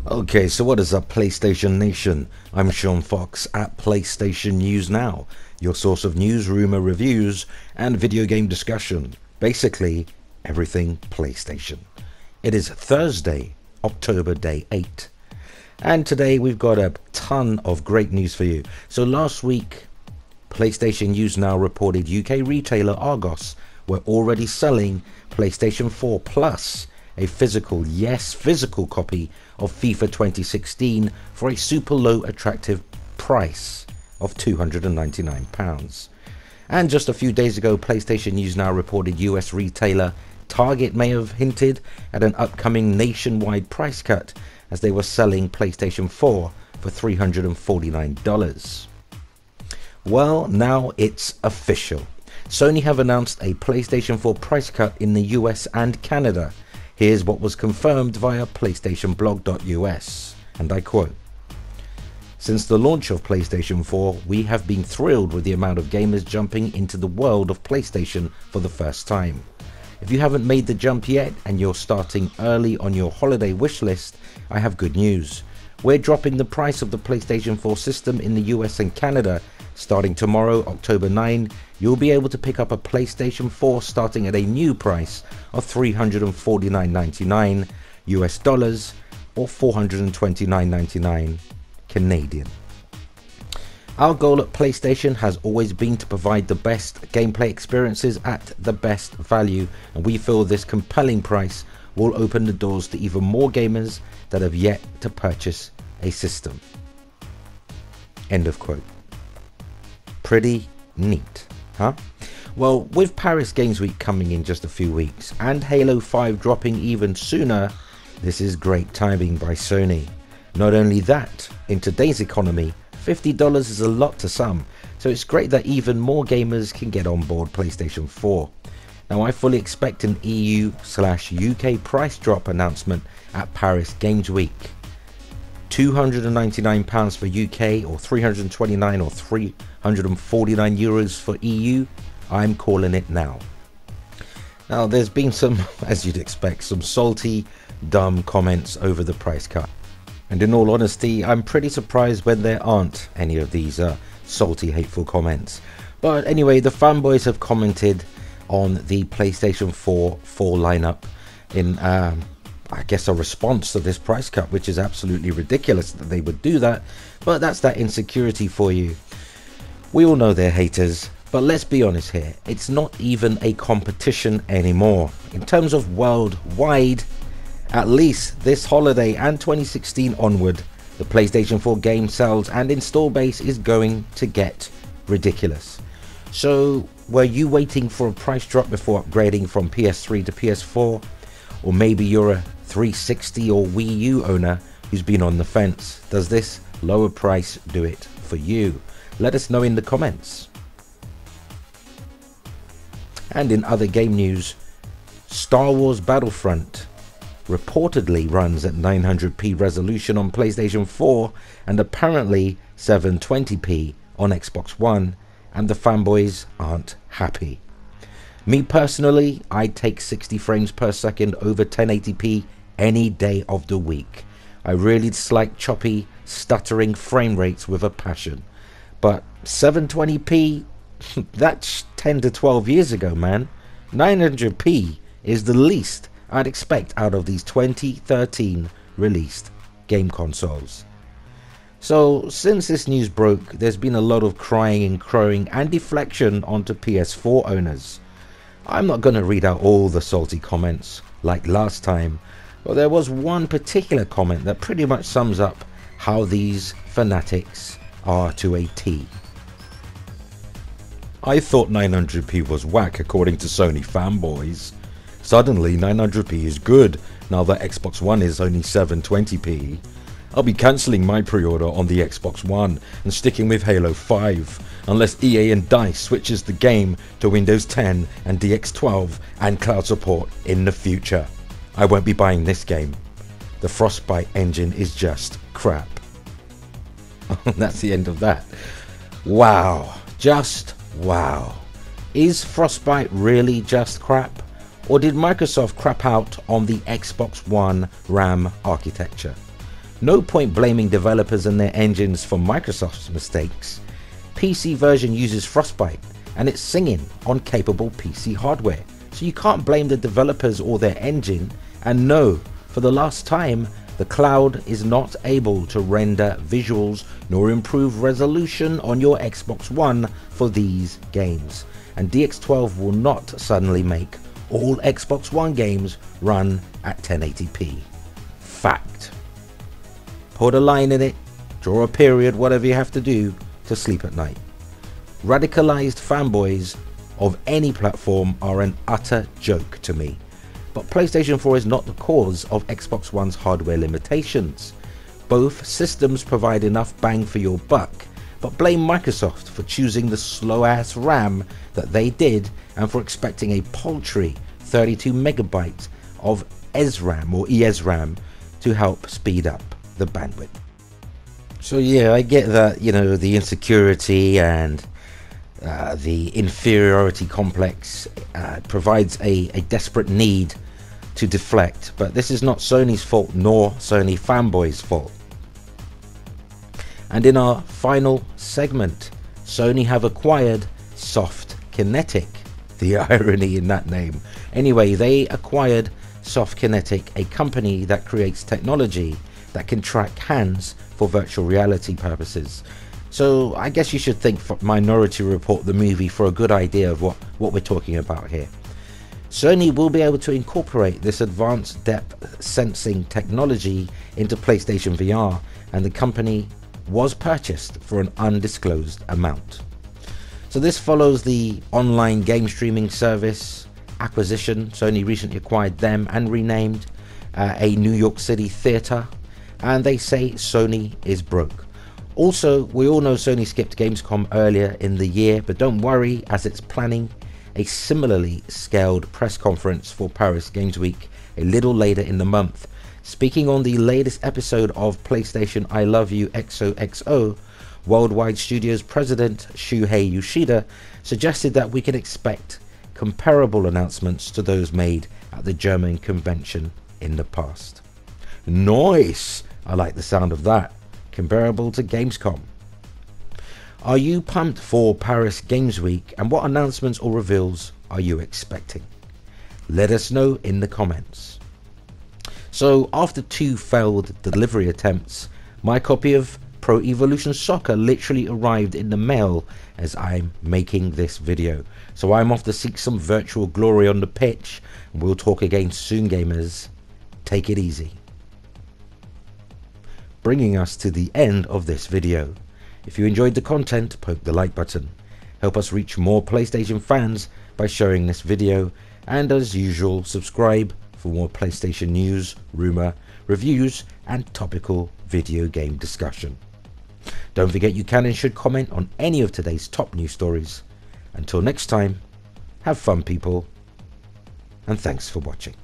Okay, so what is up, PlayStation Nation? I'm Sean Fox at PlayStation News Now, your source of news, rumor, reviews, and video game discussion. Basically, everything PlayStation. It is Thursday, October day 8. And today we've got a ton of great news for you. So last week, PlayStation News Now reported UK retailer Argos were already selling PlayStation 4 Plus, a physical, yes, physical copy of FIFA 2016 for a super low attractive price of £299. And just a few days ago, PlayStation News Now reported US retailer Target may have hinted at an upcoming nationwide price cut as they were selling PlayStation 4 for $349. Well, now it's official. Sony have announced a PlayStation 4 price cut in the US and Canada. Here's what was confirmed via PlayStationblog.us, and I quote, "Since the launch of PlayStation 4, we have been thrilled with the amount of gamers jumping into the world of PlayStation for the first time. If you haven't made the jump yet and you're starting early on your holiday wish list, I have good news. We're dropping the price of the PlayStation 4 system in the US and Canada. Starting tomorrow, October 9, you'll be able to pick up a PlayStation 4 starting at a new price of $349.99 US dollars or $429.99 Canadian. Our goal at PlayStation has always been to provide the best gameplay experiences at the best value, and we feel this compelling price will open the doors to even more gamers that have yet to purchase a system." End of quote. Pretty neat, huh? Well, with Paris Games Week coming in just a few weeks and Halo 5 dropping even sooner, this is great timing by Sony. Not only that, in today's economy, $50 is a lot to some, so it's great that even more gamers can get on board PlayStation 4. Now, I fully expect an EU/UK price drop announcement at Paris Games Week. £299 for UK or 329 or 349 euros for EU. I'm calling it now. Now, there's been some, as you'd expect, some salty, dumb comments over the price cut. And in all honesty, I'm pretty surprised when there aren't any of these salty, hateful comments. But anyway, the fanboys have commented on the PlayStation 4 fall lineup in, I guess, a response to this price cut, which is absolutely ridiculous that they would do that. But that's that insecurity for you. We all know they're haters, but let's be honest here, it's not even a competition anymore. In terms of worldwide, at least this holiday and 2016 onward, the PlayStation 4 game sales and install base is going to get ridiculous. So were you waiting for a price drop before upgrading from PS3 to PS4? Or maybe you're a 360 or Wii U owner who's been on the fence. Does this lower price do it for you? Let us know in the comments. And in other game news, Star Wars Battlefront reportedly runs at 900p resolution on PlayStation 4 and apparently 720p on Xbox One, and the fanboys aren't happy. Me personally, I'd take 60 frames per second over 1080p any day of the week. I really dislike choppy, stuttering frame rates with a passion. But 720p, that's 10 to 12 years ago, man. 900p is the least I'd expect out of these 2013 released game consoles. So since this news broke, there's been a lot of crying and crowing and deflection onto PS4 owners. I'm not going to read out all the salty comments like last time, but there was one particular comment that pretty much sums up how these fanatics are to a T. "I thought 900p was whack according to Sony fanboys. Suddenly 900p is good now that Xbox One is only 720p. I'll be cancelling my pre-order on the Xbox One and sticking with Halo 5 unless EA and DICE switches the game to Windows 10 and DX12 and cloud support in the future. I won't be buying this game. The Frostbite engine is just crap." That's the end of that. Wow, just wow. Is Frostbite really just crap? Or did Microsoft crap out on the Xbox One RAM architecture? No point blaming developers and their engines for Microsoft's mistakes. PC version uses Frostbite and it's singing on capable PC hardware, so you can't blame the developers or their engine. And no, for the last time, the cloud is not able to render visuals nor improve resolution on your Xbox One for these games, and DX12 will not suddenly make all Xbox One games run at 1080p. Fact. Put a line in it, draw a period, whatever you have to do to sleep at night. Radicalized fanboys of any platform are an utter joke to me. But PlayStation 4 is not the cause of Xbox One's hardware limitations. Both systems provide enough bang for your buck, but blame Microsoft for choosing the slow-ass RAM that they did and for expecting a paltry 32 megabytes of SRAM or ESRAM to help speed up the bandwidth. So yeah, I get that, you know, the insecurity and the inferiority complex provides a desperate need to deflect, but this is not Sony's fault nor Sony fanboys' fault. And in our final segment, Sony have acquired SoftKinect. The irony in that name. Anyway, they acquired SoftKinect, a company that creates technology that can track hands for virtual reality purposes. So I guess you should think for Minority Report the movie for a good idea of what we're talking about here. Sony will be able to incorporate this advanced depth sensing technology into PlayStation VR, and the company was purchased for an undisclosed amount. So this follows the online game streaming service acquisition. Sony recently acquired them and renamed a New York City theater, and they say Sony is broke. Also, we all know Sony skipped Gamescom earlier in the year, but don't worry, as it's planning a similarly scaled press conference for Paris Games Week a little later in the month. Speaking on the latest episode of PlayStation I Love You XOXO, Worldwide Studios president Shuhei Yoshida suggested that we can expect comparable announcements to those made at the German convention in the past. Nice! I like the sound of that. Comparable to Gamescom. Are you pumped for Paris Games Week, and what announcements or reveals are you expecting? Let us know in the comments. So after 2 failed delivery attempts, my copy of Pro Evolution Soccer literally arrived in the mail as I'm making this video. So I'm off to seek some virtual glory on the pitch, and we'll talk again soon, gamers. Take it easy. Bringing us to the end of this video. If you enjoyed the content, poke the like button. Help us reach more PlayStation fans by sharing this video, and as usual, subscribe for more PlayStation news, rumor, reviews, and topical video game discussion. Don't forget you can and should comment on any of today's top news stories. Until next time, have fun people, and thanks for watching.